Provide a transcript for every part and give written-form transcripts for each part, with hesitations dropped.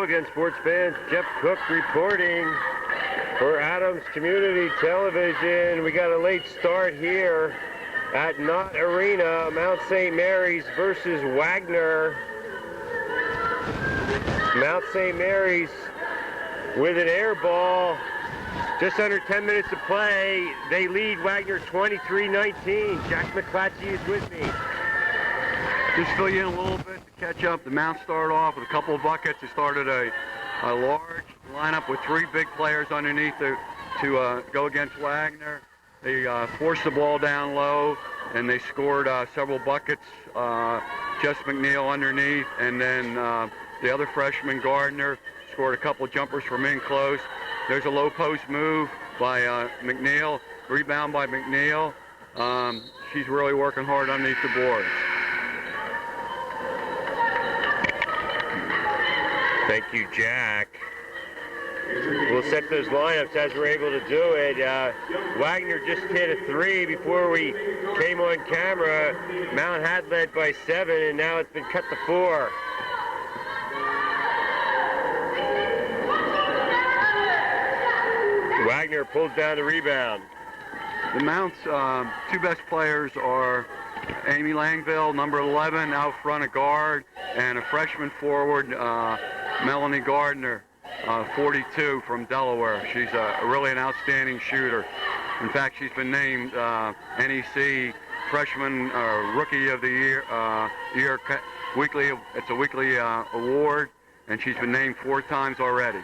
again, sports fans. Jeff Cook reporting for Adams Community Television. We got a late start here at Knott Arena, Mount St. Mary's versus Wagner. Mount St. Mary's with an air ball. Just under 10 minutes to play. They lead Wagner 23-19. Jack McClatchy is with me. Just fill you in a little bit to catch up. The Mount started off with a couple of buckets. They started a large lineup with three big players underneath to go against Wagner. They forced the ball down low, and they scored several buckets. Jess McNeil underneath, and then the other freshman, Gardner, scored a couple jumpers from in close. There's a low post move by McNeil, rebound by McNeil. She's really working hard underneath the boards. Thank you, Jack. We'll set those lineups as we're able to do it. Wagner just hit a three before we came on camera. Mount had led by 7, and now it's been cut to 4. Wagner pulls down the rebound. The Mount's two best players are Amy Langville, number 11, out front, a guard, and a freshman forward, Melanie Gardner, 42 from Delaware. She's really an outstanding shooter. In fact, she's been named NEC Freshman Rookie of the Year weekly. It's a weekly award, and she's been named 4 times already.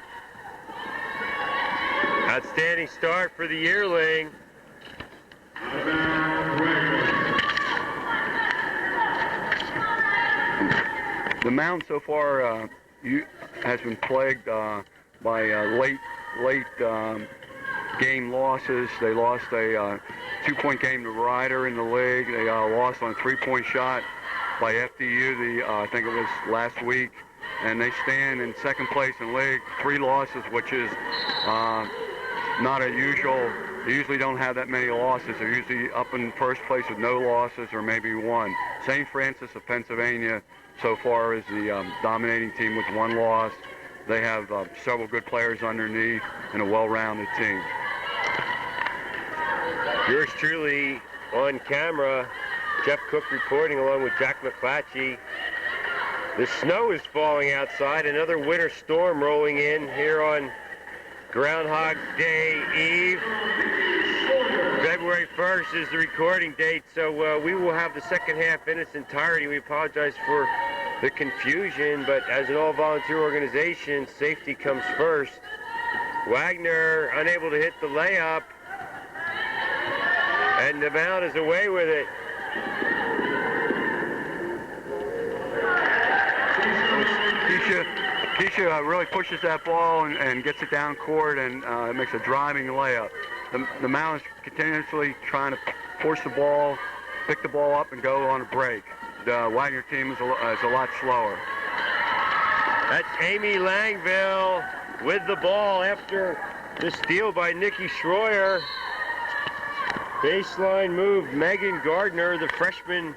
Outstanding start for the yearling. The Mount so far has been plagued by late game losses. They lost a 2-point game to Ryder in the league. They lost on a 3-point shot by FDU, I think it was last week. And they stand in second place in the league, 3 losses, which is not unusual. They usually don't have that many losses. They're usually up in first place with no losses or maybe 1. St. Francis of Pennsylvania so far is the dominating team with 1 loss. They have several good players underneath and a well-rounded team. Yours truly on camera, Jeff Cook reporting along with Jack McClatchy. The snow is falling outside. Another winter storm rolling in here on Groundhog Day Eve. February 1st is the recording date, so we will have the second half in its entirety. We apologize for the confusion, but as an all-volunteer organization, safety comes first. Wagner unable to hit the layup, and the Mount is away with it. Keisha really pushes that ball and gets it down court and makes a driving layup. The Mount is continuously trying to force the ball, pick the ball up, and go on a break. The Wagner team is a lot slower. That's Amy Langville with the ball after the steal by Nikki Schroyer. Baseline move, Megan Gardner, the freshman.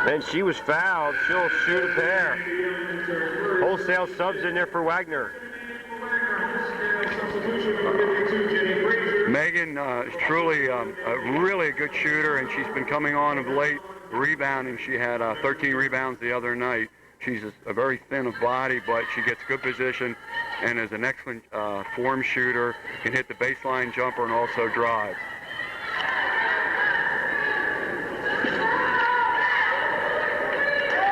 And she was fouled. She'll shoot a pair. Wholesale subs in there for Wagner. Megan is truly a really good shooter, and she's been coming on of late rebounding. She had 13 rebounds the other night. She's a very thin of body, but she gets good position and is an excellent form shooter, can hit the baseline jumper and also drive.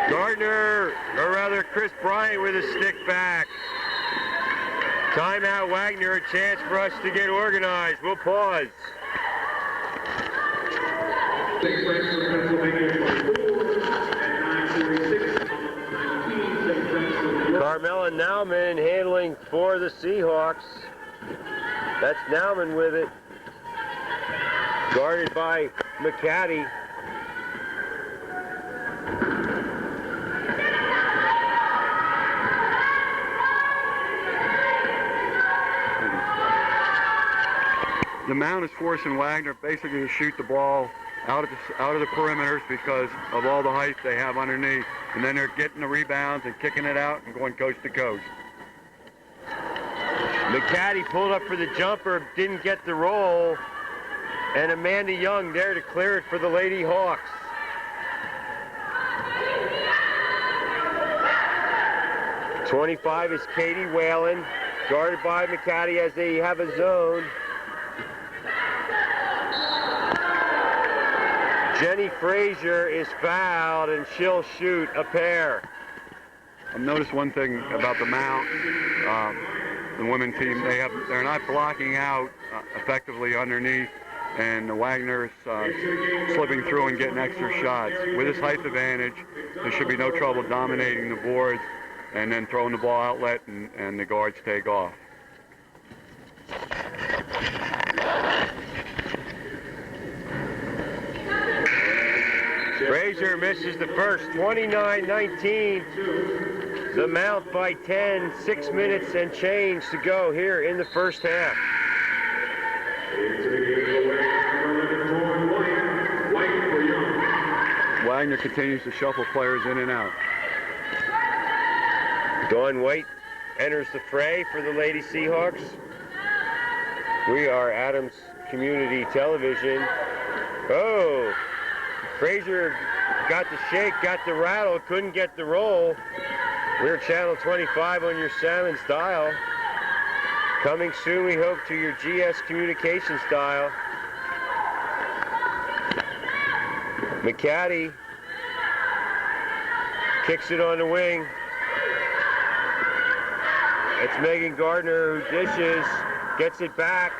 Gardner, or rather Chris Bryant with a stick back. Timeout Wagner, a chance for us to get organized. We'll pause. Carmela Nauman handling for the Seahawks. That's Nauman with it. Guarded by McCaddy. The Mount is forcing Wagner basically to shoot the ball out of the perimeters because of all the height they have underneath. and then they're getting the rebounds and kicking it out and going coast to coast. McCaddy pulled up for the jumper, didn't get the roll, and Amanda Young there to clear it for the Lady Hawks. .25 is Katie Whalen, guarded by McCaddy as they have a zone. Jenny Frazier is fouled, and she'll shoot a pair. I've noticed one thing about the Mount, the women's team. They're not blocking out effectively underneath, and the Wagner's slipping through and getting extra shots. With this height advantage, there should be no trouble dominating the boards and then throwing the ball outlet, and the guards take off. Frazier misses the first, 29-19. The Mount by 10, 6 minutes and change to go here in the first half. Wagner continues to shuffle players in and out. Dawn White enters the fray for the Lady Seahawks. We are Adams Community Television. Oh, Frazier got the shake, got the rattle, couldn't get the roll. We're Channel 25 on your Salmons dial. Coming soon, we hope, to your GS Communications dial. McCaddy kicks it on the wing. It's Megan Gardner who dishes, gets it back,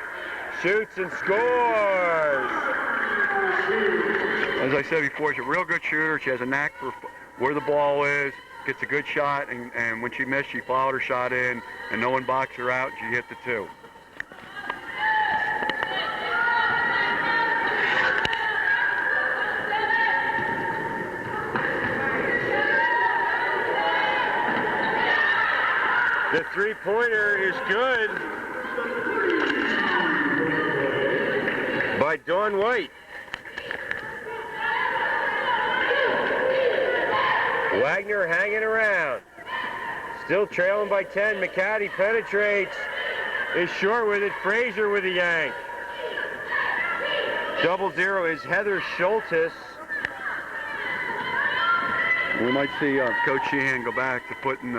shoots and scores. As I said before, she's a real good shooter. She has a knack for where the ball is, gets a good shot, and when she missed, she followed her shot in, and no one boxed her out. She hit the two. The three-pointer is good by Dawn White. Wagner hanging around. Still trailing by 10. McCaddy penetrates. Is short with it. Frazier with a yank. 0-0 is Heather Schultes. We might see Coach Sheehan go back to putting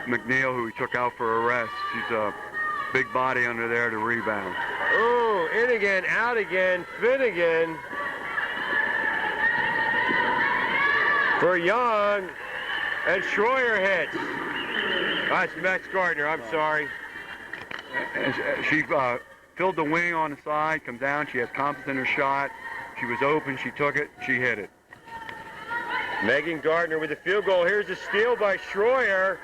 McNeil, who he took out for arrest. She's a big body under there to rebound. Oh, in again, out again, Finnegan for Young, and Schroyer hits. That's Max Gardner, I'm sorry. She filled the wing on the side, come down, she has confidence in her shot. She was open, she took it, she hit it. Megan Gardner with the field goal. Here's a steal by Schroyer.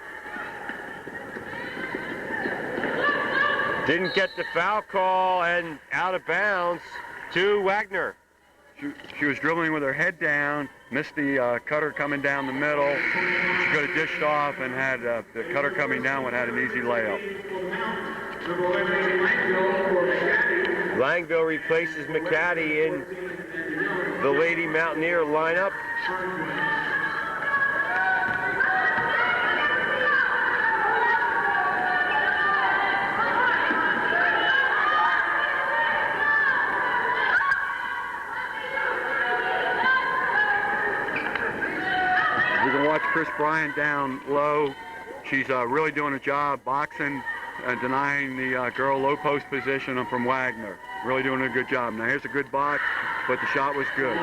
Didn't get the foul call, and out of bounds to Wagner. She was dribbling with her head down, missed the cutter coming down the middle. She could have dished off and had the cutter coming down and had an easy layup. Langville replaces McCaddy in the Lady Mountaineer lineup. We can watch Chris Bryant down low. She's really doing a job boxing and denying the girl low post position from Wagner. Really doing a good job. Now here's a good box, but the shot was good.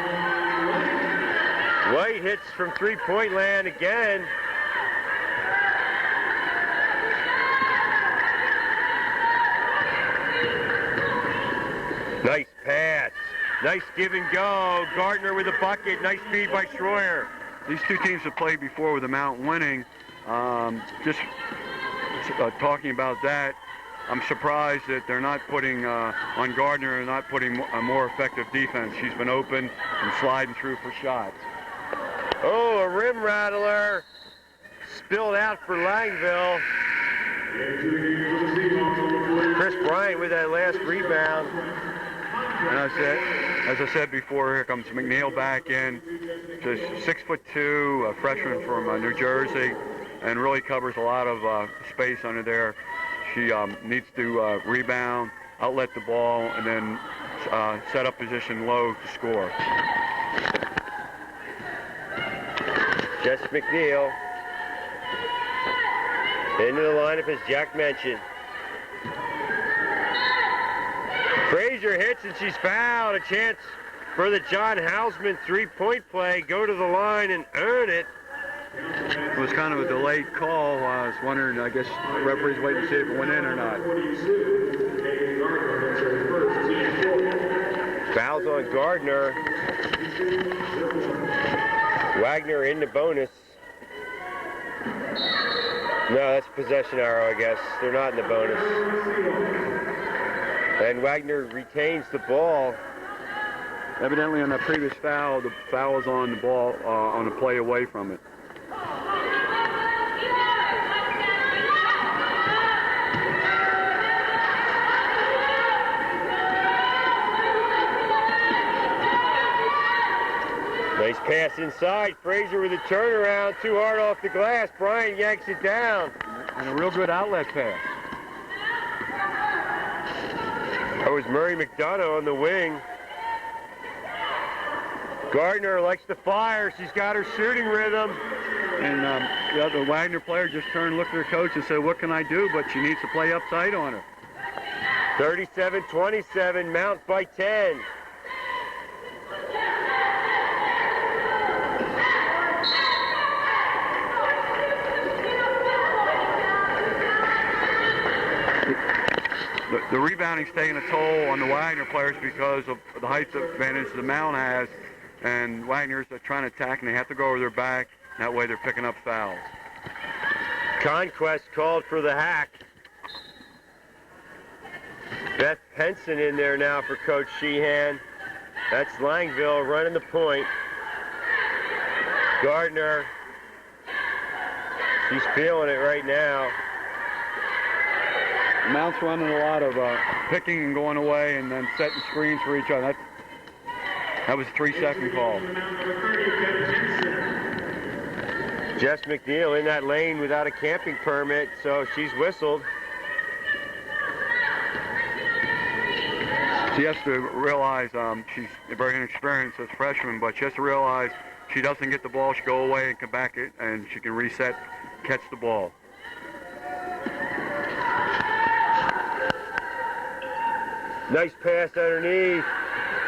White hits from three-point land again. Nice pass. Nice give and go. Gardner with a bucket. Nice feed by Schroyer. These two teams have played before with the Mount winning. Just talking about that, I'm surprised that they're not putting on Gardner and not putting a more effective defense. She's been open and sliding through for shots. Oh, a rim rattler spilled out for Langville. Chris Bryant with that last rebound. And that's it. as I said before, here comes McNeil back in. Just 6'2", a freshman from New Jersey, and really covers a lot of space under there. She needs to rebound, outlet the ball, and then set up position low to score. Jess McNeil into the lineup as Jack mentioned. Frazier hits and she's fouled. A chance for the John Hausman three-point play. Go to the line and earn it. It was kind of a delayed call. I was wondering, I guess the referee's waiting to see if it went in or not. Fouls on Gardner. Wagner in the bonus. No, that's possession arrow, I guess. They're not in the bonus. And Wagner retains the ball. Evidently on that previous foul, the foul was on the ball, on a play away from it. Nice pass inside. Frazier with a turnaround. Too hard off the glass. Bryant yanks it down. And a real good outlet pass. That was Murray McDonough on the wing. Gardner likes to fire. She's got her shooting rhythm. And the Wagner player just turned and looked at her coach and said, what can I do? But she needs to play up tight on her. 37-27, Mount by 10. The rebounding's taking a toll on the Wagner players because of the height advantage the Mount has, and Wagner's trying to attack, and they have to go over their back. That way they're picking up fouls. Conquest called for the hack. Beth Henson in there now for Coach Sheehan. That's Langville running the point. Gardner, she's feeling it right now. Mount's running a lot of picking and going away and then setting screens for each other. That was a 3-second call. Jess McNeil in that lane without a camping permit, so she's whistled. She has to realize she's very inexperienced as a freshman, but she has to realize she doesn't get the ball, she go away and come back and she can reset, catch the ball. Nice pass underneath,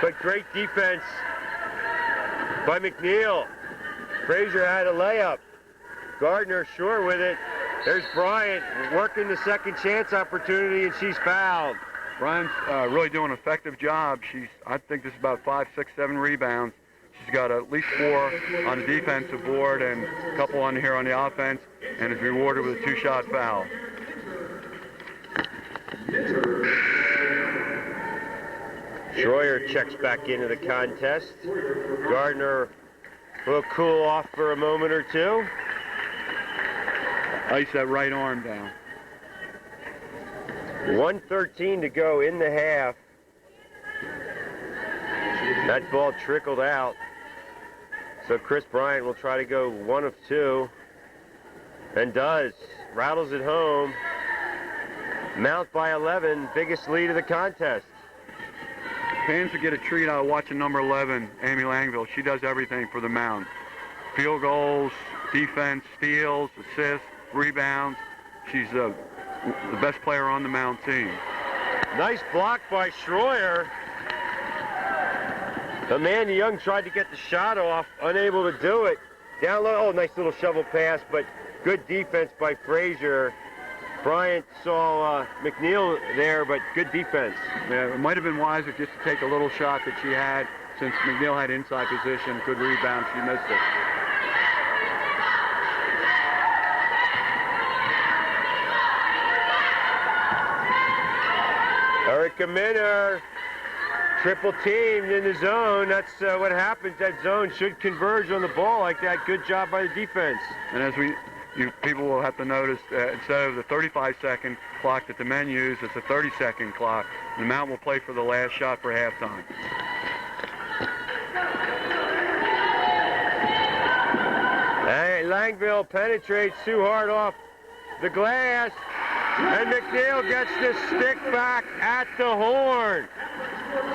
but great defense by McNeil. Frazier had a layup. Gardner short with it. There's Bryant working the second chance opportunity, and she's fouled. Bryant's really doing an effective job. I think this is about 5, 6, 7 rebounds. She's got at least 4 on the defensive board and a couple on here on the offense, and is rewarded with a 2-shot foul. Schroyer checks back into the contest. Gardner will cool off for a moment or two. Ice that right arm down. 1:13 to go in the half. That ball trickled out. So Chris Bryant will try to go 1 of 2. And does. Rattles it home. Mount by 11. Biggest lead of the contest. Fans would get a treat out of watching number 11, Amy Langville. She does everything for the Mount. Field goals, defense, steals, assists, rebounds. She's the best player on the Mount team. Nice block by Schroyer. Amanda Young tried to get the shot off, unable to do it. Down low, oh, nice little shovel pass, but good defense by Frazier. Bryant saw McNeil there, but good defense. Yeah, it might have been wiser just to take a little shot that she had, since McNeil had inside position, good rebound, she missed it. Erica Minner, triple teamed in the zone. That's what happens. That zone should converge on the ball like that. Good job by the defense. And as people will have to notice, instead of the 35-second clock that the men use, it's a 30-second clock. The Mount will play for the last shot for halftime. Langville penetrates too hard off the glass, and McNeil gets the stick back at the horn.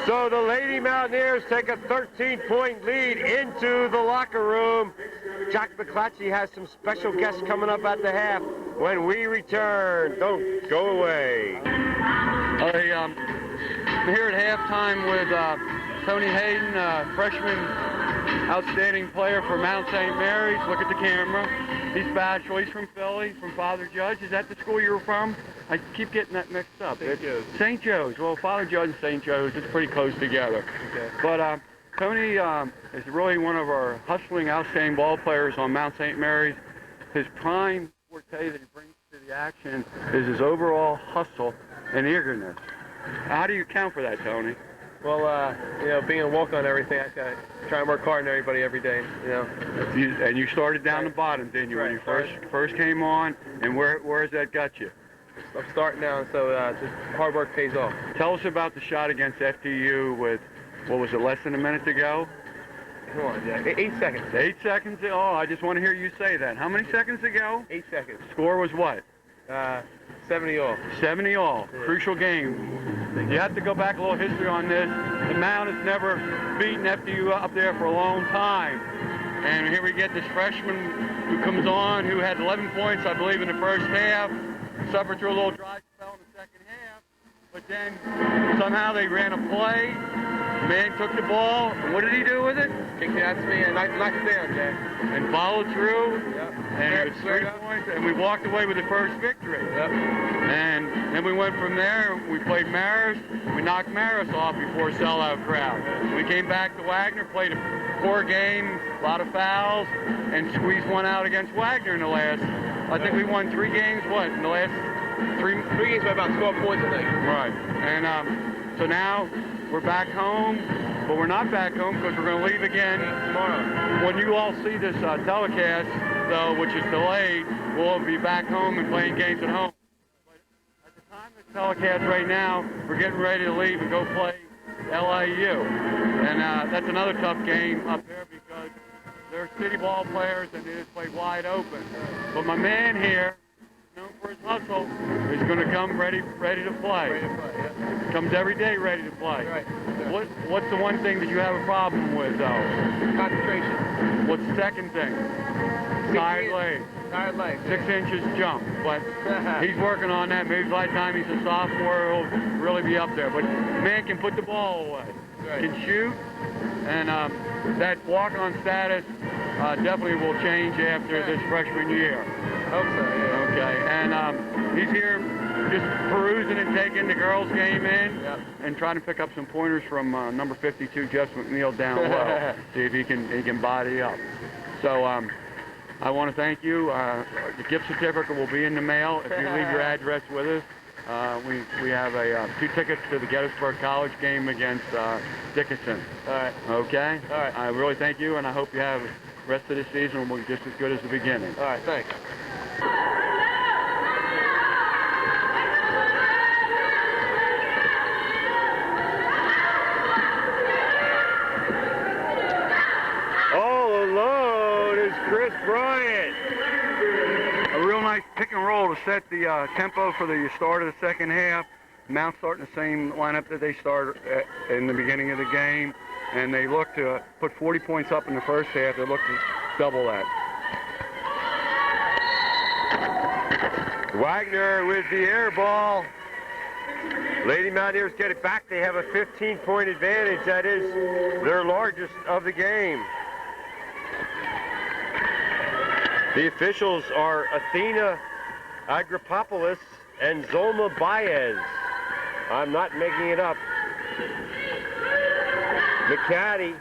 So the Lady Mountaineers take a 13-point lead into the locker room. Jack McClatchy has some special guests coming up at the half when we return. Don't go away. I'm here at halftime with Tony Hayden, freshman outstanding player for Mount St. Mary's. Look at the camera. He's bachelor. He's from Philly, from Father Judge. Is that the school you were from? I keep getting that mixed up. St. Joe's. St. Joe's. Well, Father Judge and St. Joe's, it's pretty close together. Okay. But Tony is really one of our hustling, outstanding ball players on Mount St. Mary's. His prime forte that he brings to the action is his overall hustle and eagerness. How do you account for that, Tony? Well, being a walk-on and everything, I try and work hard on everybody every day, And you started down the bottom, didn't you, when you first came on? And where has that got you? I'm starting now, so just hard work pays off. Tell us about the shot against FTU with, what was it, less than a minute to go? Come on, Jack. 8 seconds. 8 seconds? Oh, I just want to hear you say that. How many seconds to go? 8 seconds. Score was what? 70-all. 70-all. Yeah. Crucial game. You have to go back a little history on this. The Mount has never beaten FDU up there for a long time. And here we get this freshman who comes on, who had 11 points, I believe, in the first half, suffered through a little dry spell in the second half, but then somehow they ran a play. The man took the ball, and what did he do with it? Kicked it out to me and knocked it down, Jack. And followed through. Yep. And it was 3 points, and we walked away with the first victory. Yep. And then we went from there. We played Marist. We knocked Marist off before a sellout crowd. We came back to Wagner, played a poor game, a lot of fouls, and squeezed one out against Wagner in the last. I think we won 3 games. What in the last 3 games by about 12 points, I think. Right. And so now we're back home, but we're not back home because we're going to leave again tomorrow. When you all see this telecast, though, which is delayed, we'll be back home and playing games at home. But at the time of this telecast right now, we're getting ready to leave and go play LIU. And that's another tough game up there because they're city ball players and they just play wide open. But my man here, known for his hustle, is going to come ready to play. Ready to play, yeah. Comes every day ready to play. Right. Yeah. What's the one thing that you have a problem with, though? Concentration. What's the second thing? Tired legs. Tired legs. 6 inches jump. But he's working on that. Maybe by the time he's a sophomore, he'll really be up there. But the man can put the ball away. Right. Can shoot. And that walk-on status definitely will change after this freshman year. Hope so, yeah. Okay. And he's here just perusing and taking the girls' game in, and trying to pick up some pointers from number 52, Jeff McNeil, down low. See if he can body up. So I want to thank you. The gift certificate will be in the mail if you leave your address with us. We have 2 tickets to the Gettysburg College game against Dickinson. All right. Okay? All right. I really thank you, and I hope you have the rest of the season will be just as good as the beginning. All right, thanks. All alone is Chris Bryant. A real nice pick and roll to set the tempo for the start of the second half. Mount starting the same lineup that they started in the beginning of the game, and they look to put 40 points up in the first half. They look to double that. Wagner with the air ball. Lady Mountaineers get it back. They have a 15-point advantage. That is their largest of the game. The officials are Athena Agripopoulos and Zolma Baez. I'm not making it up. McCaddy.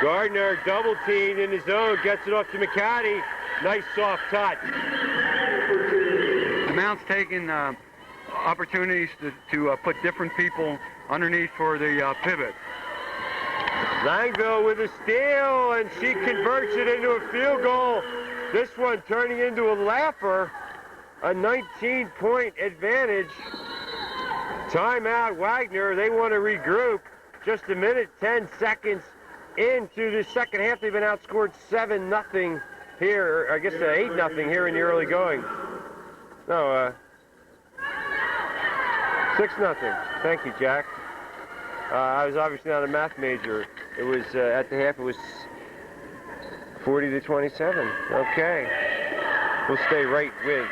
Gardner double teamed in his zone, gets it off to McCaddy. Nice soft touch. The Mount's taking opportunities to put different people underneath for the pivot. Langville with a steal, and she converts it into a field goal. This one turning into a laugher. A 19-point advantage. Timeout, Wagner. They want to regroup. just a minute, 10 seconds into the second half. They've been outscored 7-0 here, I guess 8-0 here in the early going. No, 6-0. Thank you, Jack. I was obviously not a math major. It was, at the half, it was 40-27. Okay. We'll stay right with,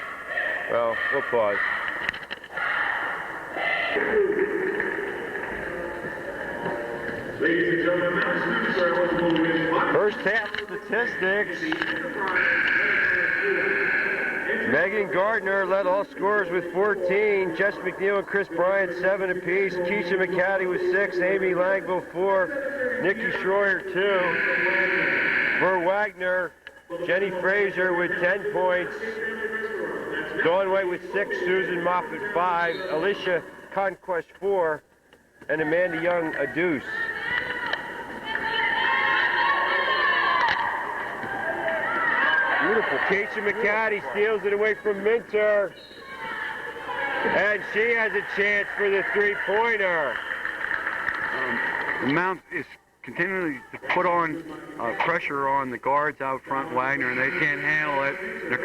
well, we'll pause. Ladies and gentlemen, our students are eligible to win $1. First half statistics. Megan Gardner led all scorers with 14. Jess McNeil and Chris Bryant 7 apiece. Keisha McCaddy with 6. Amy Langville 4. Nikki Schroyer 2. For Wagner, Jenny Fraser with 10 points. Dawn White with 6. Susan Moffett 5. Alicia Conquest 4. And Amanda Young a deuce. Beautiful. Keisha McCaddy steals it away from Minter. And she has a chance for the three-pointer. The Mount is continually to put on pressure on the guards out front, Wagner, and they can't handle it. They're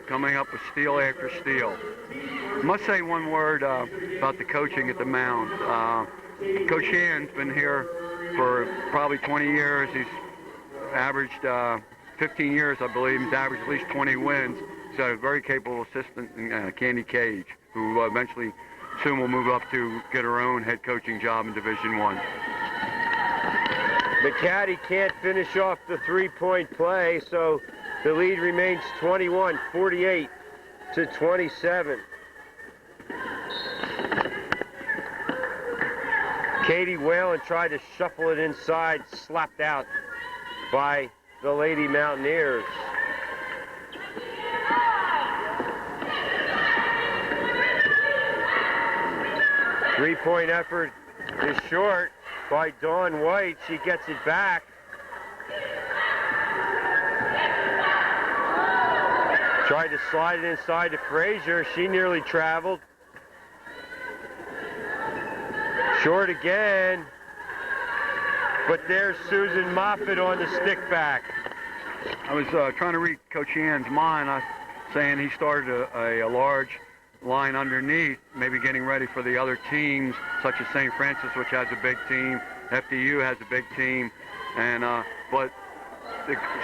coming up with steal after steal. I must say one word about the coaching at the Mount. Coach Shan's been here for probably 20 years. He's averaged 15 years, I believe. He's averaged at least 20 wins. He's got a very capable assistant, Candy Cage, who eventually soon will move up to get her own head coaching job in Division I. McCaddy can't finish off the three-point play, so the lead remains 21, 48-27. Katie Whalen tried to shuffle it inside, slapped out by the Lady Mountaineers. Three-point effort is short by Dawn White. She gets it back. Tried to slide it inside to Frazier. She nearly traveled. Short again. But there's Susan Moffett on the stick back. I was trying to read Coach Shan's mind, saying he started a large line underneath, maybe getting ready for the other teams, such as St. Francis, which has a big team. FDU has a big team. And but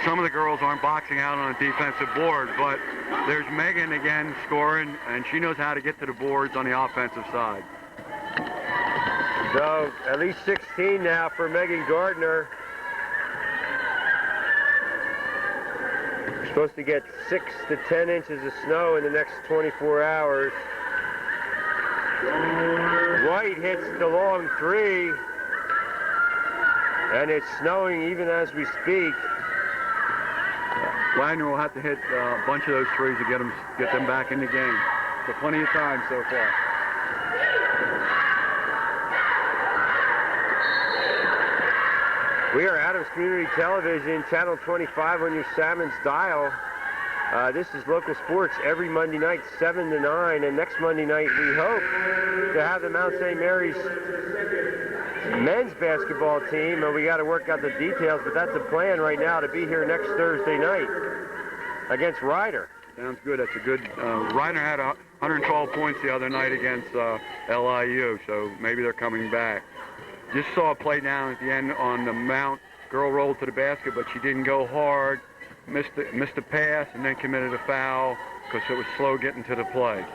some of the girls aren't boxing out on a defensive board. But there's Megan again scoring, and she knows how to get to the boards on the offensive side. So at least 16 now for Megan Gardner. We're supposed to get 6 to 10 inches of snow in the next 24 hours. White hits the long three. And it's snowing even as we speak. Wagner will have to hit a bunch of those threes to get them back in the game. So plenty of time so far. We are Adams Community Television, Channel 25 on your Salmon's dial. This is local sports every Monday night, 7 to 9. And next Monday night, we hope to have the Mount St. Mary's men's basketball team. And we got to work out the details, but that's the plan right now, to be here next Thursday night against Ryder. Sounds good. That's a good. Ryder had 112 points the other night against LIU, so maybe they're coming back. Just saw a play down at the end on the Mount. Girl rolled to the basket, but she didn't go hard. Missed a pass and then committed a foul because it was slow getting to the play.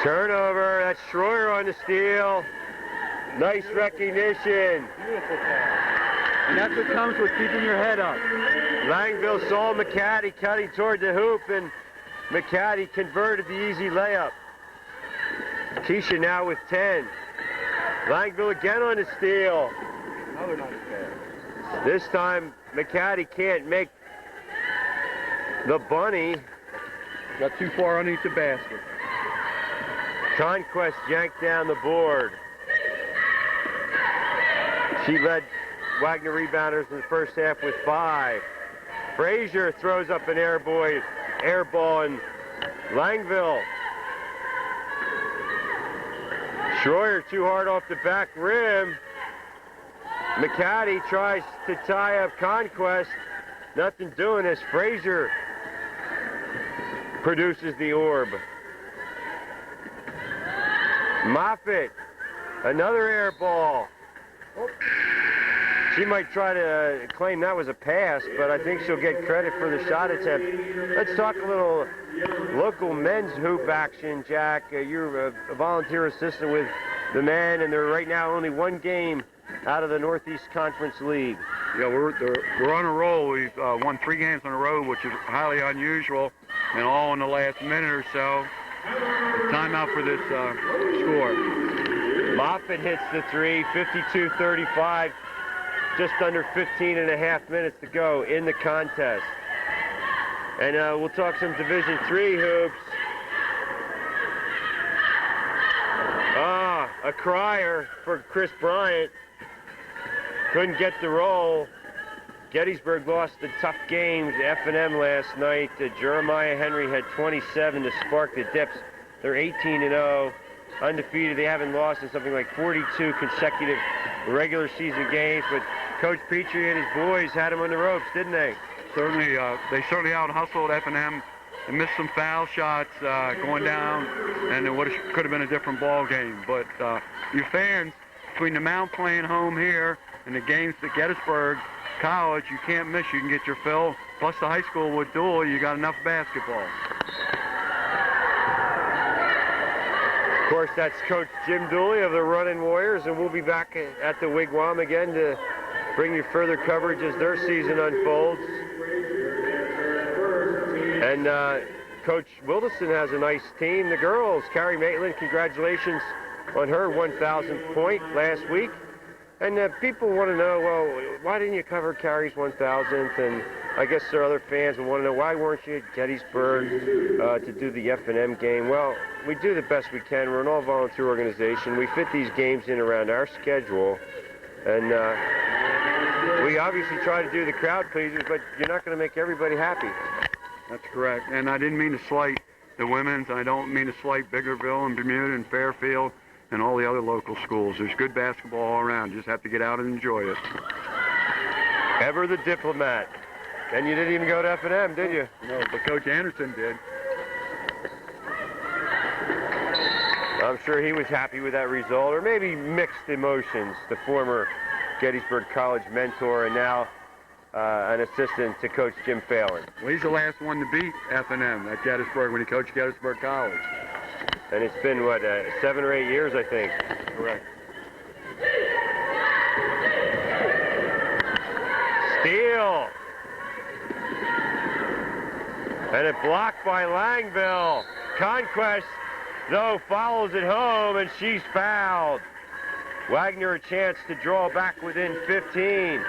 Turnover. That's Schroyer on the steal. Nice recognition. Beautiful pass. And that's what comes with keeping your head up. Langville saw McCaddy cutting toward the hoop, and McCaddy converted the easy layup. Keisha now with 10. Langville again on the steal. Another nice pass. This time, McCaddy can't make the bunny. Got too far underneath the basket. Conquest yanked down the board. She led Wagner rebounders in the first half with 5. Frazier throws up an air ball, and Langville Schroyer too hard off the back rim. McCaddy tries to tie up Conquest. Nothing doing as Frazier produces the orb. Moffitt, another air ball. She might try to claim that was a pass, but I think she'll get credit for the shot attempt. Let's talk a little local men's hoop action, Jack. You're a volunteer assistant with the men, and they're right now only one game out of the Northeast Conference League. Yeah, we're on a roll. We've won 3 games in a row, which is highly unusual, and all in the last minute or so. Timeout for this score. Moffitt hits the 3, 52-35. Just under 15 and a half minutes to go in the contest. And we'll talk some Division III hoops. A crier for Chris Bryant. Couldn't get the roll. Gettysburg lost the tough game to F&M last night. Jeremiah Henry had 27 to spark the Dips. They're 18-0, undefeated. They haven't lost in something like 42 consecutive regular season games, but Coach Petrie and his boys had them on the ropes, didn't they? Certainly, they certainly out-hustled F&M and missed some foul shots going down, and it could have been a different ball game. But you fans, between the Mount playing home here and the games at Gettysburg College, you can't miss. You can get your fill. Plus the high school with dual, you got enough basketball. Of course, that's Coach Jim Dooley of the Running Warriors, and we'll be back at the Wigwam again to bring you further coverage as their season unfolds. And Coach Wilderson has a nice team. The girls, Carrie Maitland, congratulations on her 1,000th point last week. And people want to know, well, why didn't you cover Carrie's 1,000th? And I guess there are other fans who want to know, why weren't you at Gettysburg to do the F&M game? Well, we do the best we can. We're an all-volunteer organization. We fit these games in around our schedule. And we obviously try to do the crowd pleasers, but you're not going to make everybody happy. That's correct. And I didn't mean to slight the women's. I don't mean to slight Biggerville and Bermuda and Fairfield and all the other local schools. There's good basketball all around. You just have to get out and enjoy it. Ever the diplomat. And you didn't even go to F&M, did you? No, but Coach Anderson did. I'm sure he was happy with that result, or maybe mixed emotions. The former Gettysburg College mentor and now an assistant to Coach Jim Phelan. Well, he's the last one to beat F&M at Gettysburg when he coached Gettysburg College. And it's been, what, 7 or 8 years, I think. Correct. Steal. And it blocked by Langville. Conquest, though, follows it home, and she's fouled. Wagner a chance to draw back within 15.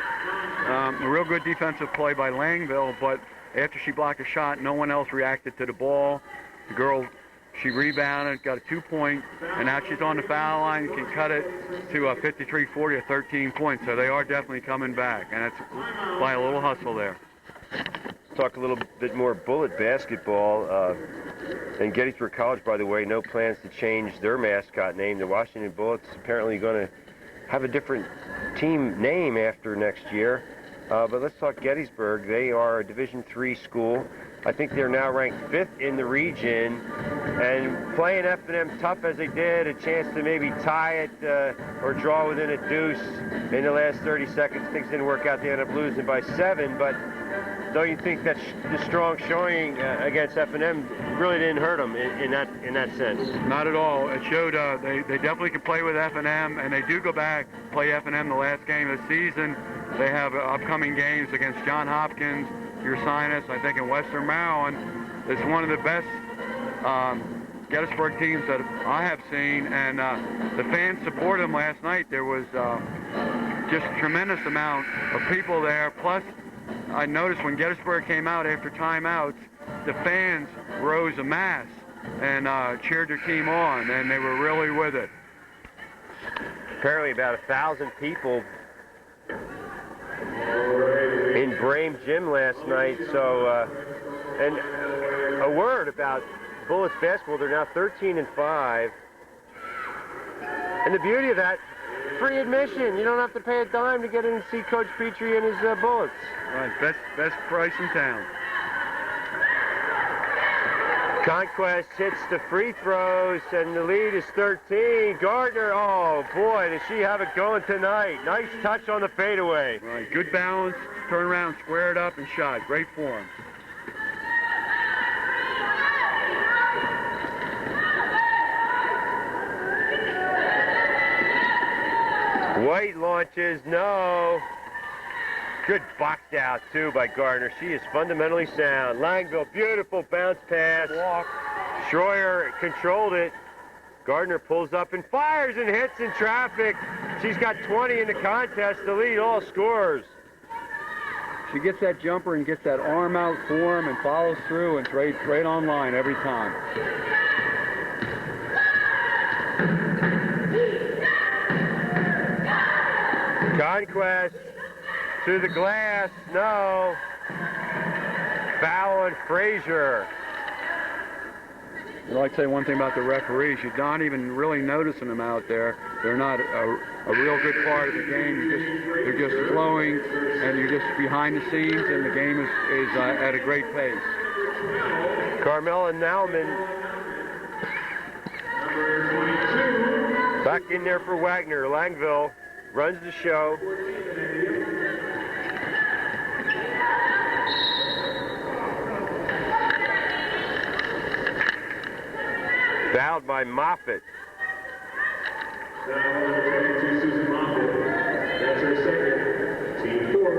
A real good defensive play by Langville, but after she blocked a shot, no one else reacted to the ball. The girl, she rebounded, got a 2-point, and now she's on the foul line. Can cut it to a 53-40 or 13 points. So they are definitely coming back, and that's by a little hustle there. Talk a little bit more Bullet basketball. And Gettysburg College, by the way, no plans to change their mascot name. The Washington Bullets apparently going to have a different team name after next year. But let's talk Gettysburg. They are a Division III school. I think they're now ranked 5th in the region. And playing F&M tough as they did, a chance to maybe tie it or draw within a deuce in the last 30 seconds. Things didn't work out. They ended up losing by 7. But don't you think that the strong showing against F&M really didn't hurt them in that sense? Not at all. It showed they definitely can play with F&M, and they do go back, play F&M the last game of the season. They have upcoming games against John Hopkins, Ursinus, I think in Western Maryland. It's one of the best Gettysburg teams that I have seen, and the fans supported them last night. There was just a tremendous amount of people there. Plus, I noticed when Gettysburg came out after timeouts, the fans rose en masse and cheered their team on, and they were really with it. Apparently about 1,000 people in Brame Gym last night. So, and a word about Bullets basketball. They're now 13-5. And the beauty of that, free admission. You don't have to pay a dime to get in and see Coach Petrie and his Bullets. Right, best price in town. Conquest hits the free throws, and the lead is 13. Gardner, oh boy, does she have it going tonight. Nice touch on the fadeaway. Right, good balance, turn around, square it up, and shot. Great form. White launches, no. Good boxed out, too, by Gardner. She is fundamentally sound. Langville, beautiful bounce pass. Walk. Schroyer controlled it. Gardner pulls up and fires and hits in traffic. She's got 20 in the contest. The lead all scores. She gets that jumper and gets that arm out form and follows through, and it's right on line every time. Conquest to the glass, no. Foul on Frazier. I'd like to say one thing about the referees. You're not even really noticing them out there. They're not a real good part of the game. They're just flowing, and you're just behind the scenes, and the game is at a great pace. Carmela Nauman back in there for Wagner. Langville runs the show. Fouled by Moffitt. To Susan Moffitt. That's her second. Team 4.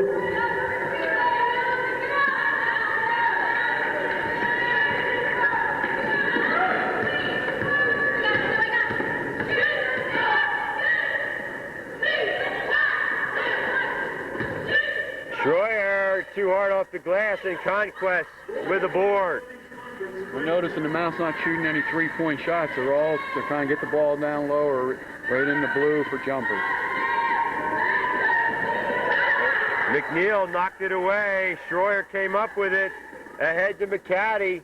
Schroyer too hard off the glass, and Conquest with a board. We're noticing the Mount's not shooting any three-point shots. They're trying to get the ball down low or right in the blue for jumpers. McNeil knocked it away. Schroyer came up with it. Ahead to McCaddy.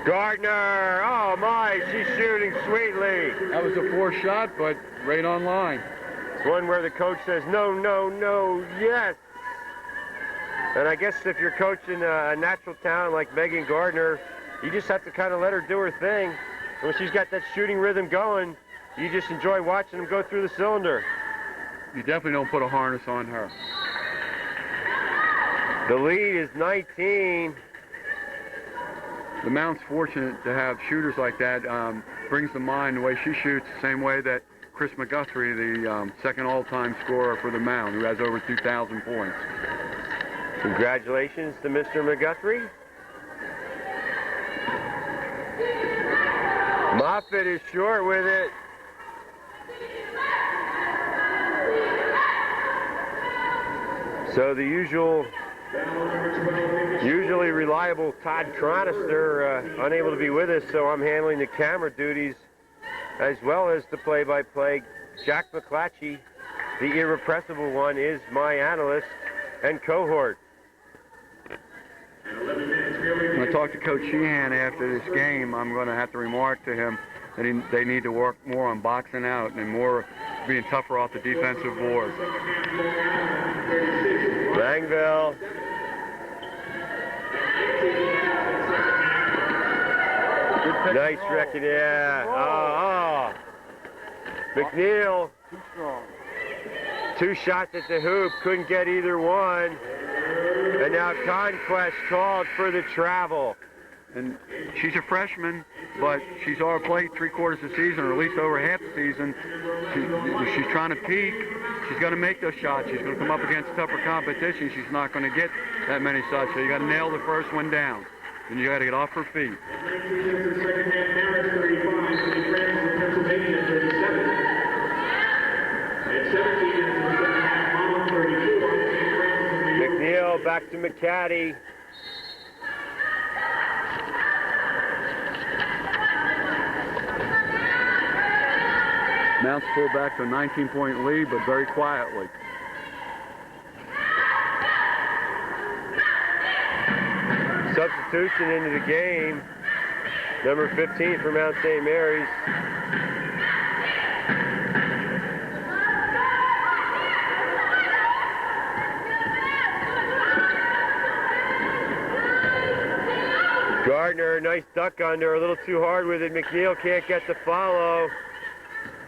Gardner, oh my, she's shooting sweetly. That was a poor shot, but right on line. One where the coach says, no, no, no, yes. And I guess if you're coaching a natural talent like Megan Gardner, you just have to kind of let her do her thing. And when she's got that shooting rhythm going, you just enjoy watching them go through the cylinder. You definitely don't put a harness on her. The lead is 19. The Mount's fortunate to have shooters like that. Brings to mind the way she shoots, the same way that Chris McGuthrie, the second all-time scorer for the Mount, who has over 2,000 points. Congratulations to Mr. McGuthrie. Moffitt is short with it. So the usually reliable Todd Chronister unable to be with us, so I'm handling the camera duties as well as the play-by-play. Jack McClatchy, the irrepressible one, is my analyst and cohort. When I talk to Coach Sheehan after this game, I'm going to have to remark to him that they need to work more on boxing out and more being tougher off the defensive board. Langville. Nice record, yeah. McNeil. Too strong. 2 shots at the hoop, couldn't get either one. And now Conquest called for the travel. And she's a freshman, but she's already played 3/4 of the season, or at least over half the season. She's trying to peak. She's going to make those shots. She's going to come up against tougher competition. She's not going to get that many shots. So you got to nail the first one down. And you got to get off her feet. McNeil back to McCaddy. Mounts pull back to a 19-point lead, but very quietly. Substitution into the game. Number 15 for Mount St. Mary's. nice duck under, a little too hard with it. McNeil can't get the follow.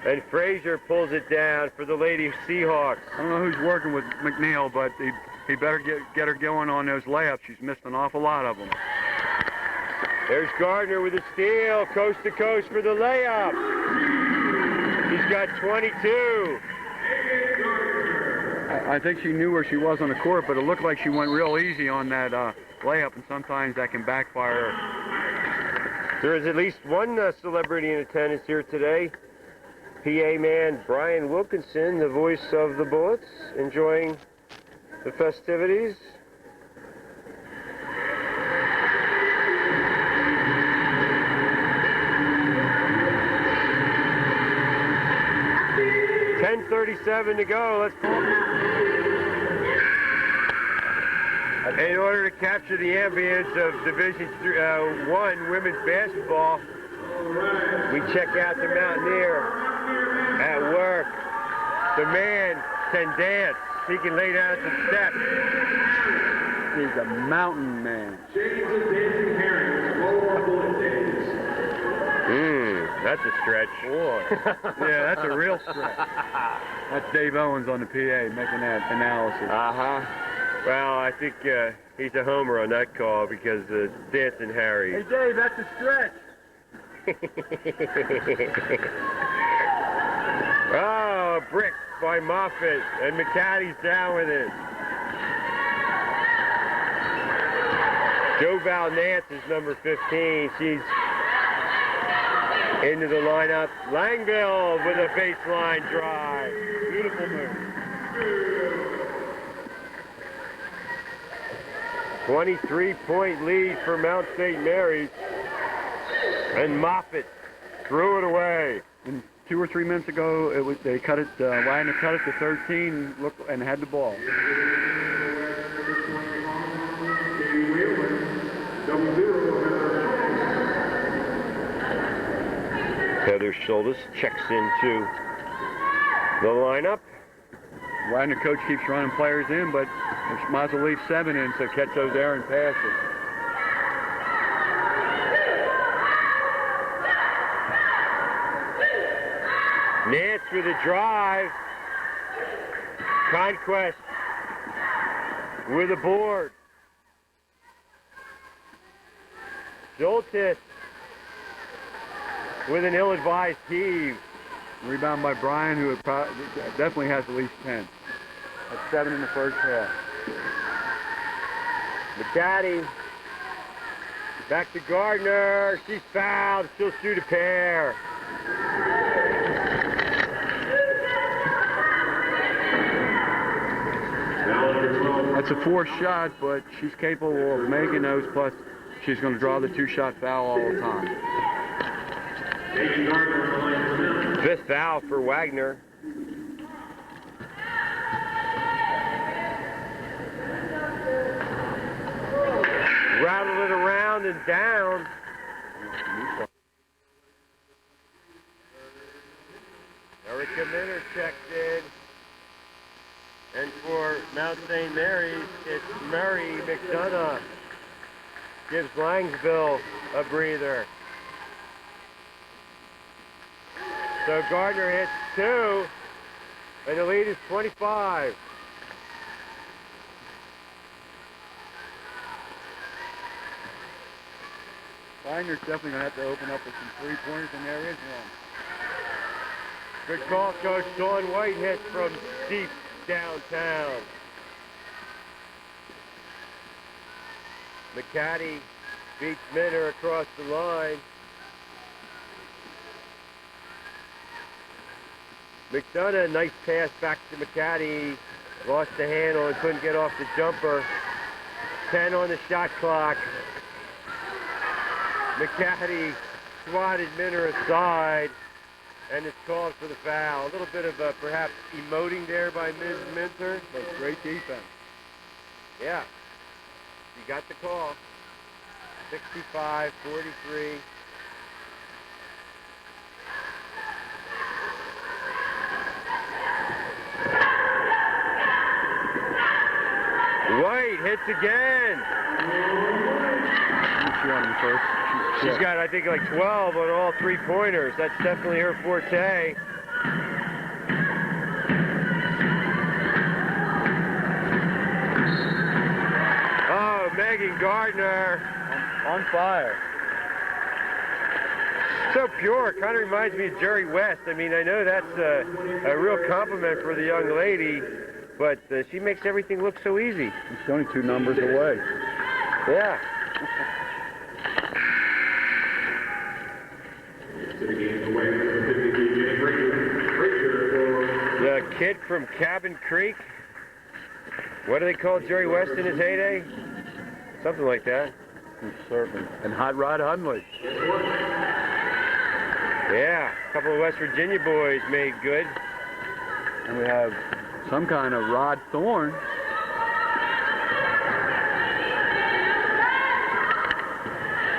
And Frazier pulls it down for the Lady Seahawks. I don't know who's working with McNeil, but he better get her going on those layups. She's missed an awful lot of them. There's Gardner with a steal, coast to coast for the layup. He's got 22. I think she knew where she was on the court, but it looked like she went real easy on that layup, and sometimes that can backfire. There is at least one celebrity in attendance here today. PA man Brian Wilkinson, the voice of the Bullets, enjoying the festivities. .37 to go. Let's call. In order to capture the ambience of Division 1 women's basketball, we check out the Mountaineer at work. The man can dance. He can lay down some steps. He's a mountain man. That's a stretch. Boy. Yeah, that's a real stretch. That's Dave Owens on the PA making that analysis. Uh-huh. Well, I think he's a homer on that call because Dancing Harry. Hey, Dave, that's a stretch. Oh, a brick by Moffitt, and McCaddy's down with it. Joe Val Nance is number 15. She's into the lineup. Langville with a baseline drive. Beautiful move. 23-point lead for Mount St. Mary's. And Moffitt threw it away. And 2 or 3 minutes ago, they cut it. Wagner cut it to 13, and had the ball. Heather Schultes checks into the lineup. Wagner coach keeps running players in, but might as well leave 7 in to catch those errant passes. Nance with a drive. Conquest with a board. Schultes with an ill-advised heave. Rebound by Brian, who definitely has at least 10. That's 7 in the first half. McCaddy. Back to Gardner. She's fouled. She'll shoot a pair. That's a forced shot, but she's capable of making those, plus she's going to draw the 2-shot foul all the time. 5th foul for Wagner. Rattled it around and down. Erica Minner checked in. And for Mount St. Mary's, it's Murray McDonough. Gives Langsville a breather. So Gardner hits 2, and the lead is 25. Wagner's definitely going to have to open up with some 3-pointers, and there is one. Good call, Coach. Dawn White hits from deep downtown. McCaddy beats Minner across the line. McDonough, nice pass back to McCaddy. Lost the handle and couldn't get off the jumper. 10 on the shot clock. McCaddy swatted Minner aside, and it's called for the foul. A little bit of perhaps emoting there by Ms. Minter. But great defense. Yeah, you got the call. 65-43. White hits again. She on him first. She's got, I think, like 12 on all three-pointers. That's definitely her forte. Oh, Megan Gardner. On fire. So pure. Kind of reminds me of Jerry West. I mean, I know that's a real compliment for the young lady, but she makes everything look so easy. She's only 2 numbers away. Yeah. The kid from Cabin Creek. What do they call Jerry West in his heyday? Something like that. He's surfing. And Hot Rod Hundley. Yeah, a couple of West Virginia boys made good. And we have some kind of Rod Thorne.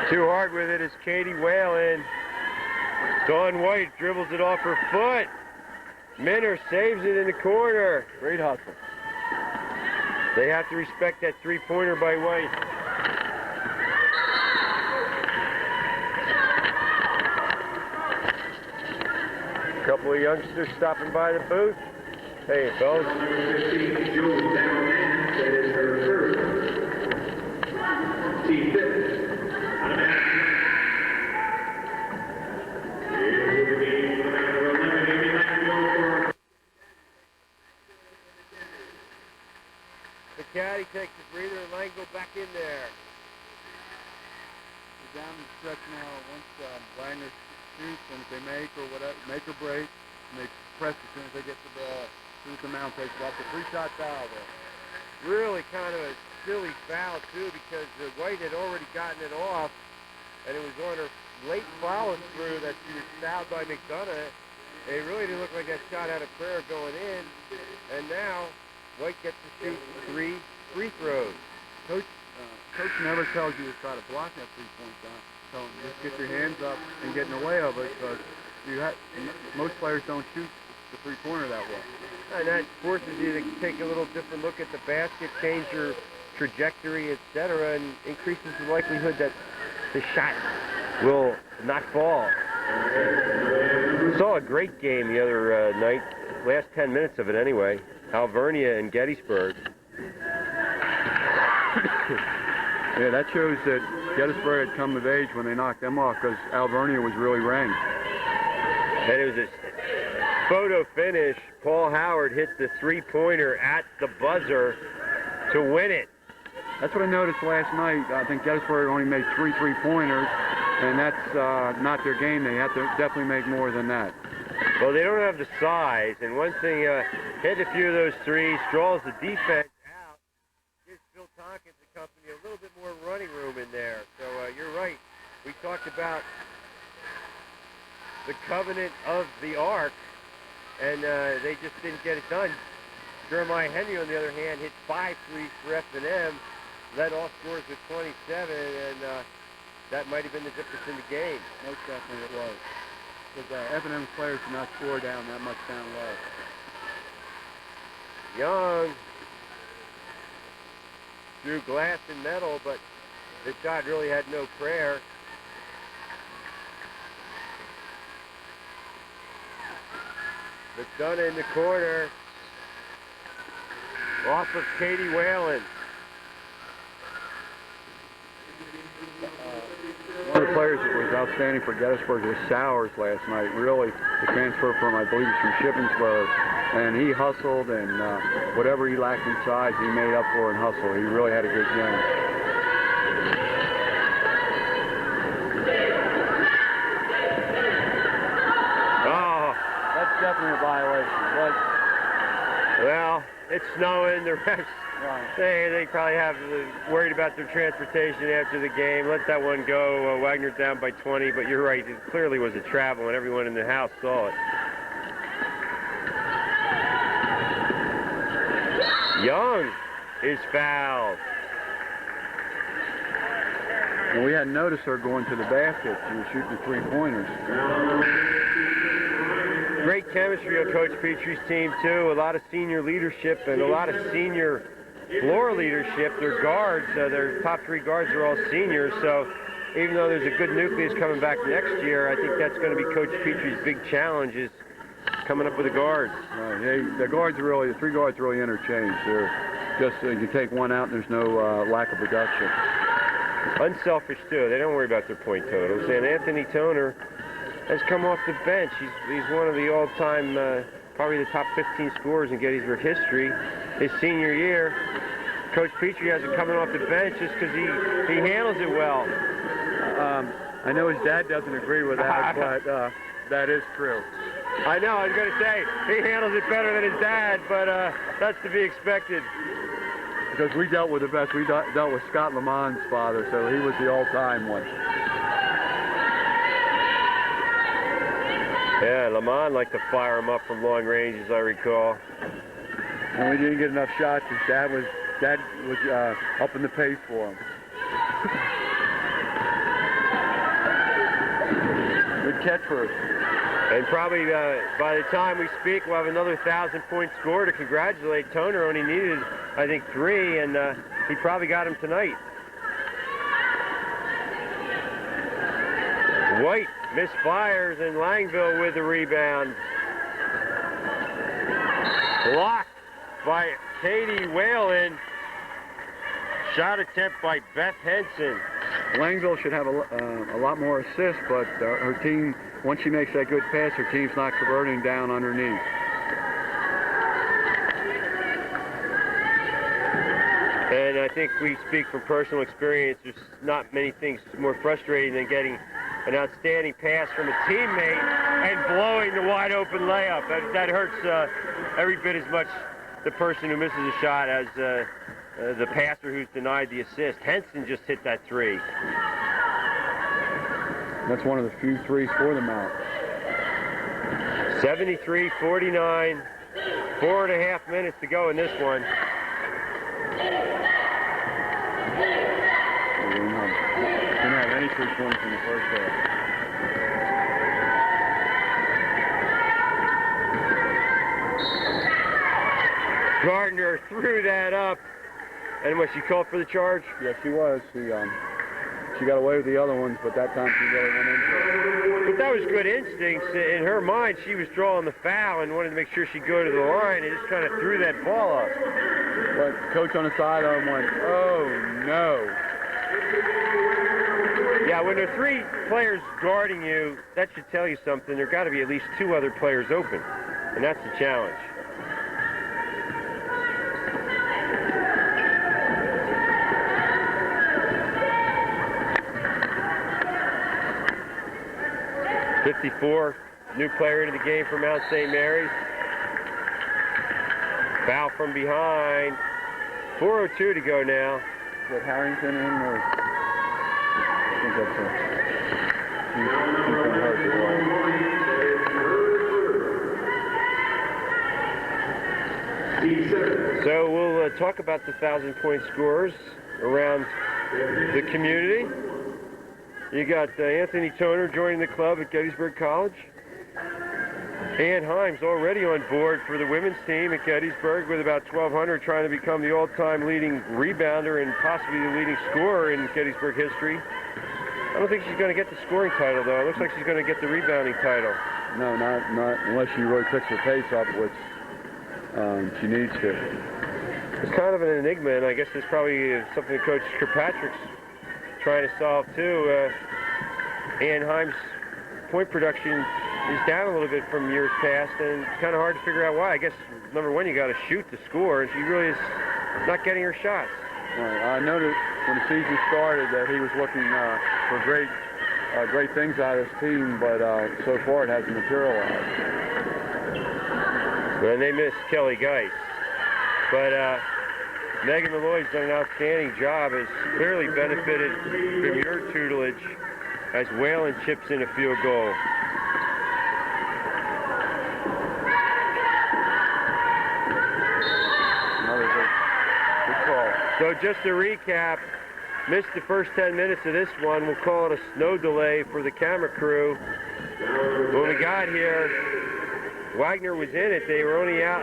Too hard with it is Katie Whalen. Dawn White dribbles it off her foot. Minner saves it in the corner. Great hustle. They have to respect that three-pointer by White. A couple of youngsters stopping by the booth. Hey, fellas. The caddy takes a breather and Lang go back in there. We're down the stretch now. Once Wagner shoots, and if they make or whatever, make or break, and they press as soon as they get the ball. As soon as the Mount takes it off, the 3-shot foul there. Really kind of a silly foul too, because White had already gotten it off, and it was on her late follow-through that she was fouled by McDonough. It really didn't look like that shot had a prayer of going in, and now White gets to shoot 3 free throws. Coach never tells you to try to block that 3-point shot. Tell them just get your hands up and get in the way of it, because most players don't shoot the 3-pointer that way. And that forces you to take a little different look at the basket, change your trajectory, etc., and increases the likelihood that the shot will not fall. Saw a great game the other night, last 10 minutes of it anyway. Alvernia and Gettysburg. Yeah, that shows that Gettysburg had come of age when they knocked them off, because Alvernia was really ranked. And it was a photo finish. Paul Howard hit the 3-pointer at the buzzer to win it. That's what I noticed last night. I think Gettysburg only made 3 3-pointers, and that's not their game. They have to definitely make more than that. Well, they don't have the size, and one thing, hitting a few of those threes, draws the defense out, gives Phil Tompkins and company a little bit more running room in there. So you're right. We talked about the covenant of the arc, and they just didn't get it done. Jeremiah Henry, on the other hand, hit 5 threes for F&M, led all scorers with 27, and that might have been the difference in the game. Most definitely it was. Because F&M players did not score down that much down low. Young drew glass and metal, but the shot really had no prayer. McDonough in the corner, off of Katie Whalen. One of the players that was outstanding for Gettysburg was Sowers last night. Really, the transfer from, I believe, from Shippensburg. And he hustled, and whatever he lacked in size, he made up for in hustle. He really had a good game. Oh, That's definitely a violation. But well, it's snowing. The refs, they probably have worried about their transportation after the game. Let that one go. Wagner down by 20, but you're right. It clearly was a travel, and everyone in the house saw it. Young is fouled. And we hadn't noticed her going to the basket. She was shooting the 3-pointers. Great chemistry on Coach Petrie's team, too. A lot of senior leadership and a lot of senior floor leadership. Their guards, their top 3 guards are all seniors, so even though there's a good nucleus coming back next year, I think that's going to be Coach Petrie's big challenge is coming up with the guards. The guards are really, the three guards really interchange. They're just, you take one out and there's no lack of production. Unselfish too. They don't worry about their point totals. And Anthony Toner has come off the bench. He's one of the all-time, probably the top 15 scorers in Gettysburg history. His senior year, Coach Petrie has him coming off the bench just because he handles it well. I know his dad doesn't agree with that, but that is true. I know, I was going to say, he handles it better than his dad, but that's to be expected. Because we dealt with the best. We dealt with Scott Lamont's father, so he was the all-time one. Yeah, Lamont liked to fire him up from long range, as I recall. And we didn't get enough shots. His dad was upping the pace for him. Good catch for us. And probably by the time we speak, we'll have another 1,000-point score to congratulate Toner. Only needed, I think, 3, and he probably got him tonight. White misfires, and Langville with the rebound. Blocked by Katie Whalen. Shot attempt by Beth Henson. Langville should have a lot more assists, but her team, once she makes that good pass, her team's not converting down underneath. And I think we speak from personal experience. There's not many things more frustrating than getting an outstanding pass from a teammate and blowing the wide open layup. That hurts every bit as much the person who misses a shot as the passer who's denied the assist. Henson just hit that 3. That's one of the few threes for the Mount. 73-49, 4.5 minutes to go in this one. We didn't have any 3 points in the first half. Gardner threw that up. And was she called for the charge? Yes, she was. She got away with the other ones, but that time she really went into it. But that was good instincts. In her mind, she was drawing the foul and wanted to make sure she'd go to the line and just kind of threw that ball up. But coach on the sideline went, oh, no. Yeah, when there are 3 players guarding you, that should tell you something. There got to be at least 2 other players open, and that's the challenge. .54, new player into the game for Mount St. Mary's. Foul from behind. 4:02 to go now. Is that Harrington in, or? I think that's a... So we'll talk about the 1,000-point scorers around the community. You got Anthony Toner joining the club at Gettysburg College. Ann Himes already on board for the women's team at Gettysburg with about 1,200, trying to become the all-time leading rebounder and possibly the leading scorer in Gettysburg history. I don't think she's going to get the scoring title, though. It looks like she's going to get the rebounding title. No, not unless she really picks her pace up, which she needs to. It's kind of an enigma, and I guess there's probably something that Coach Kirkpatrick's trying to solve too. Ann Himes' point production is down a little bit from years past, and it's kind of hard to figure out why. I guess number one, you got to shoot to score, and she really is not getting her shots. Right. I noticed when the season started that he was looking for great things out of his team, but so far it hasn't materialized. And they missed Kelly Geis, but Megan Malloy's done an outstanding job, has clearly benefited from your tutelage as Whalen chips in a field goal. Another good call. So just to recap, missed the first 10 minutes of this one. We'll call it a snow delay for the camera crew. When we got here, Wagner was in it. They were only out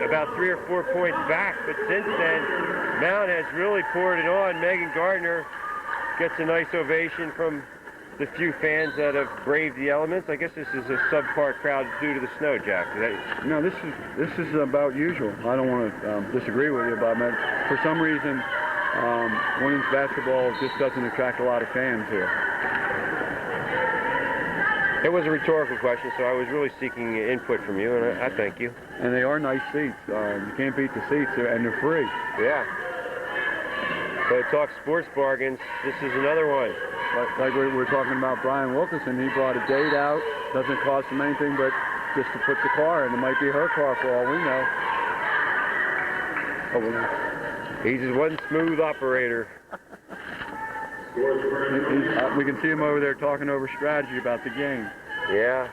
about 3 or 4 points back, but since then, Mount has really poured it on. Megan Gardner gets a nice ovation from the few fans that have braved the elements. I guess this is a subpar crowd due to the snow, Jack. No, this is about usual. I don't want to disagree with you, but for some reason, women's basketball just doesn't attract a lot of fans here. It was a rhetorical question, so I was really seeking input from you, and I thank you. And they are nice seats. You can't beat the seats, and they're free. Yeah. So talk sports bargains. This is another one. Like we're talking about Brian Wilkinson, he brought a date out. Doesn't cost him anything but just to put the car in. It might be her car for all we know. Oh, well, he's just one smooth operator. We can see him over there talking over strategy about the game. Yeah.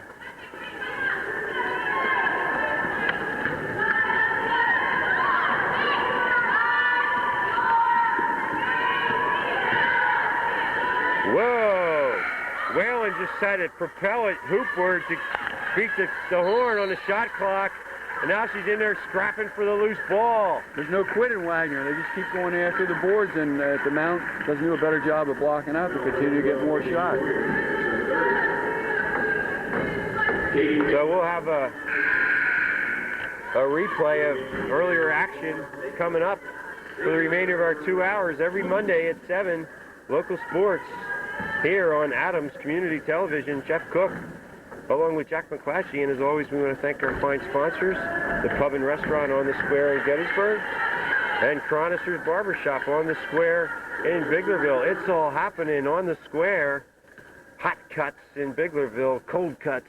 Whoa! Whalen just had to propel it hoopward to beat the horn on the shot clock, and now she's in there scrapping for the loose ball. There's no quit in Wagner. They just keep going after the boards, and the Mount doesn't do a better job of blocking out to continue to get more shots. So we'll have a replay of earlier action coming up for the remainder of our 2 hours every Monday at 7, local sports here on Adams Community Television. Jeff Cook along with Jack McClatchy, and as always we want to thank our fine sponsors, the pub and restaurant on the square in Gettysburg and Chronister's Barbershop on the square in Biglerville. It's all happening on the square. Hot cuts in Biglerville, cold cuts,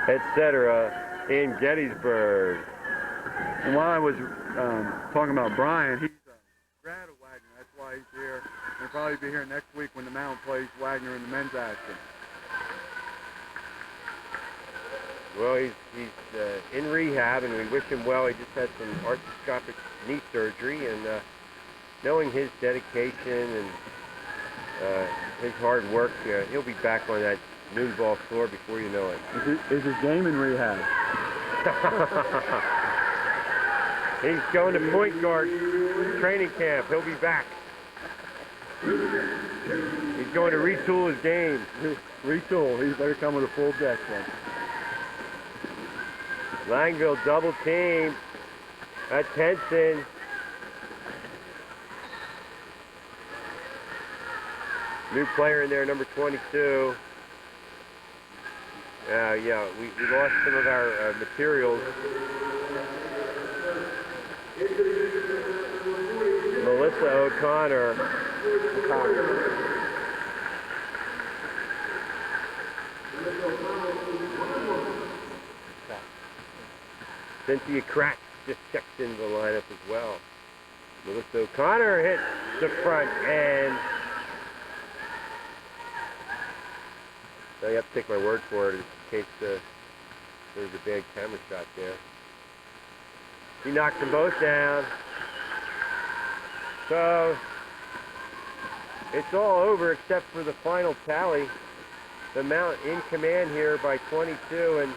etc. in Gettysburg. And while I was talking about Brian, he's a grad of Wagner. That's why he's here. He'll probably be here next week when the Mount plays Wagner in the men's action. Well, he's in rehab, and we wish him well. He just had some arthroscopic knee surgery, and knowing his dedication and his hard work, he'll be back on that noon ball floor before you know it. Is his game in rehab? He's going to point guard training camp. He'll be back. He's going to retool his game. Retool. He better come with a full deck then. Langville double team. That's Henson. New player in there, number 22. Yeah, we lost some of our materials. Melissa O'Connor. Cynthia Kratz just checked into the lineup as well. Melissa O'Connor hits the front end. So you have to take my word for it in case there's a bad camera shot there. She knocks them both down. So it's all over except for the final tally. The Mount in command here by 22, and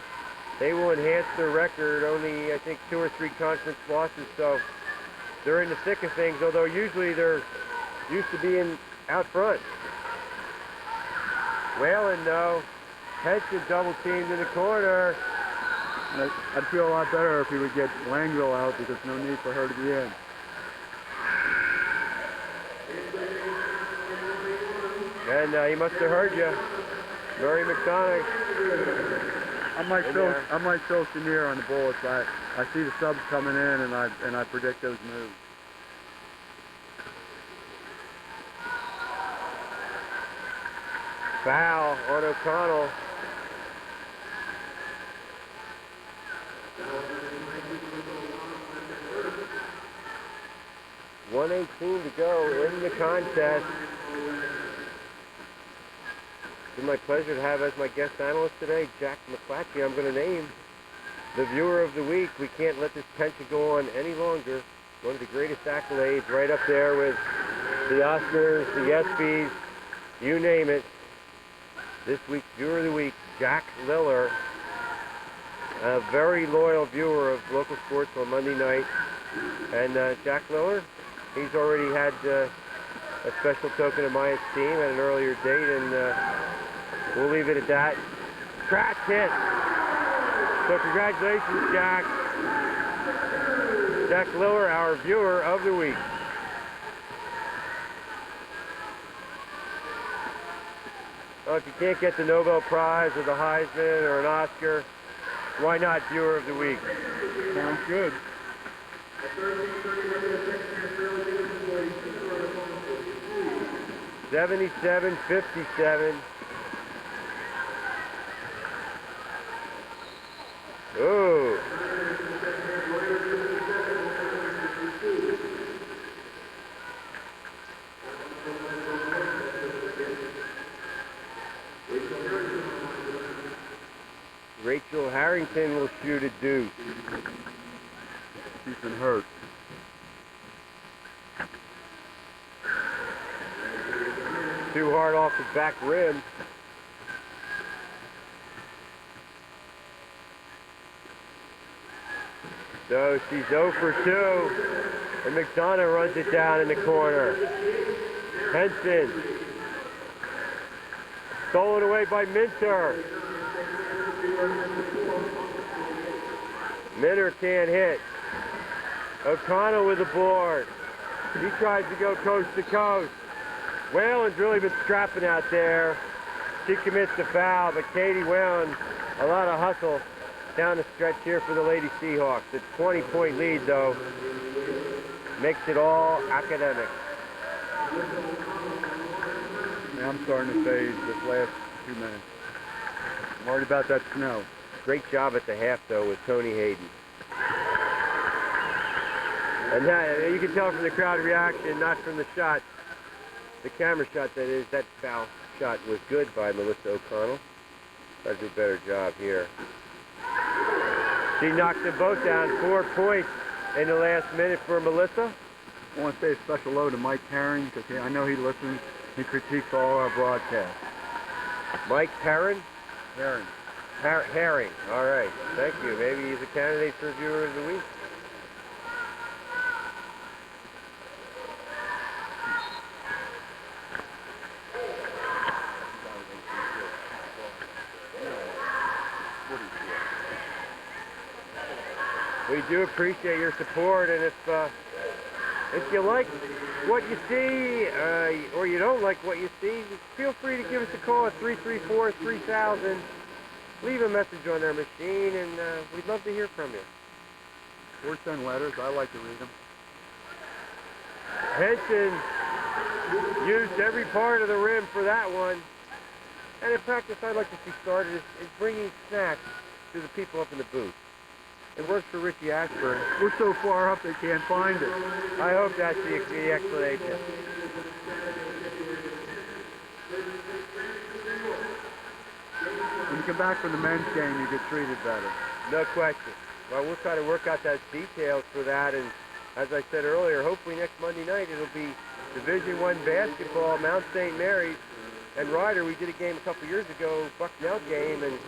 they will enhance their record. Only, I think, 2 or 3 conference losses, so they're in the thick of things, although usually they're used to being out front. Whalen, though, Henson double teamed in the corner. I'd feel a lot better if he would get Langville out, because no need for her to be in. And he must have heard you. Murray McDonough. I'm like Phil Chenier on the Bullets. I see the subs coming in, and I predict those moves. Foul on O'Connell. .118 to go in the contest. It's my pleasure to have as my guest analyst today, Jack McClatchy. I'm going to name the viewer of the week. We can't let this tension go on any longer. One of the greatest accolades, right up there with the Oscars, the ESPYs, you name it. This week's viewer of the week, Jack Liller, a very loyal viewer of local sports on Monday night. And Jack Liller, he's already had a special token of my esteem at an earlier date, and we'll leave it at that. Crash hit. So congratulations, Jack. Jack Liller, our viewer of the week. Well, if you can't get the Nobel Prize or the Heisman or an Oscar, why not viewer of the week? Sounds good. 77-57. Ooh. Rachel Harrington will shoot a deuce. She's been hurt. Too hard off the back rim. So she's 0 for 2. And McDonough runs it down in the corner. Henson. Stolen away by Minter. Minter can't hit. O'Connell with the board. He tries to go coast to coast. Whalen's really been scrapping out there. She commits the foul, but Katie Whalen, a lot of hustle down the stretch here for the Lady Seahawks. The 20-point lead, though, makes it all academic. Yeah, I'm starting to fade this last 2 minutes. I'm worried about that snow. Great job at the half, though, with Tony Hayden. And now, you can tell from the crowd reaction, not from the shot. The camera shot, that is, that foul shot was good by Melissa O'Connell. Does do a better job here. She knocked them both down. 4 points in the last minute for Melissa. I want to say a special hello to Mike Herring, because I know he listens. He critiques all our broadcasts. Mike Herring? Herring. Herring. All right. Thank you. Maybe he's a candidate for viewer of the week. We do appreciate your support, and if you like what you see, or you don't like what you see, feel free to give us a call at 334-3000. Leave a message on our machine, and we'd love to hear from you. Or send letters. I like to read them. Henson used every part of the rim for that one. And in practice, I'd like to see started is bringing snacks to the people up in the booth. It works for Richie Ashburn. We're so far up they can't find it. I hope that's the explanation. When you come back from the men's game, you get treated better. No question. Well, we'll try to work out those details for that, and as I said earlier, hopefully next Monday night it'll be Division I basketball, Mount St. Mary's and Ryder. We did a game a couple years ago, Bucknell game, and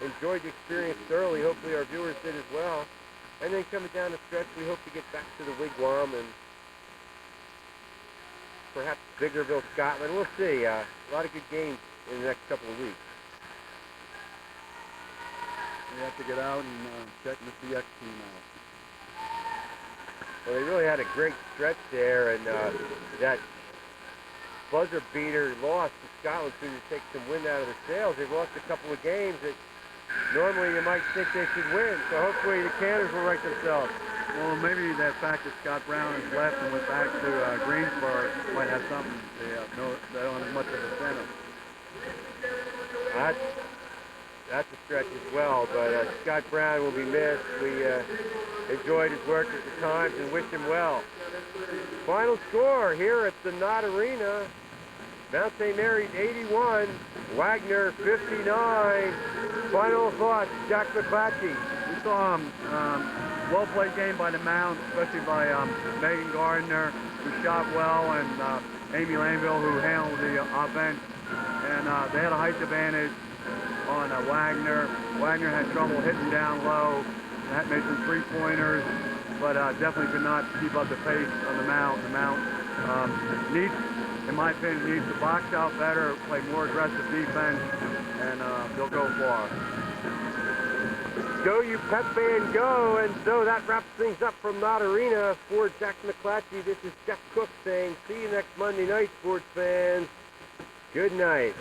enjoyed the experience thoroughly. Hopefully our viewers did as well. And then coming down the stretch, we hope to get back to the Wigwam and perhaps Biggerville, Scotland. We'll see. A lot of good games in the next couple of weeks. We have to get out and check Mr. X team out. Well, they really had a great stretch there, and that buzzer beater loss to Scotland seemed to take some wind out of the sails. They've lost a couple of games that normally you might think they should win, so hopefully the Canners will right themselves. Well, maybe that fact that Scott Brown has left and went back to Greensboro might have something. They don't have much of a incentive. That's a stretch as well, but Scott Brown will be missed. We enjoyed his work at the Times and wish him well. Final score here at the Knott Arena. Mount St. Mary's 81, Wagner 59. Final thoughts, Jack McClatchy. We saw well-played game by the Mount, especially by Megan Gardner, who shot well, and Amy Lanville, who handled the offense. And they had a height advantage on Wagner. Wagner had trouble hitting down low. That made some three-pointers, but definitely could not keep up the pace on the Mount. The Mount needs in my opinion, needs to box out better, play more aggressive defense, and they'll go far. Go, you Pep fan, go! And so that wraps things up from Knott Arena. For Jack McClatchy, this is Jeff Cook saying, see you next Monday night, sports fans. Good night.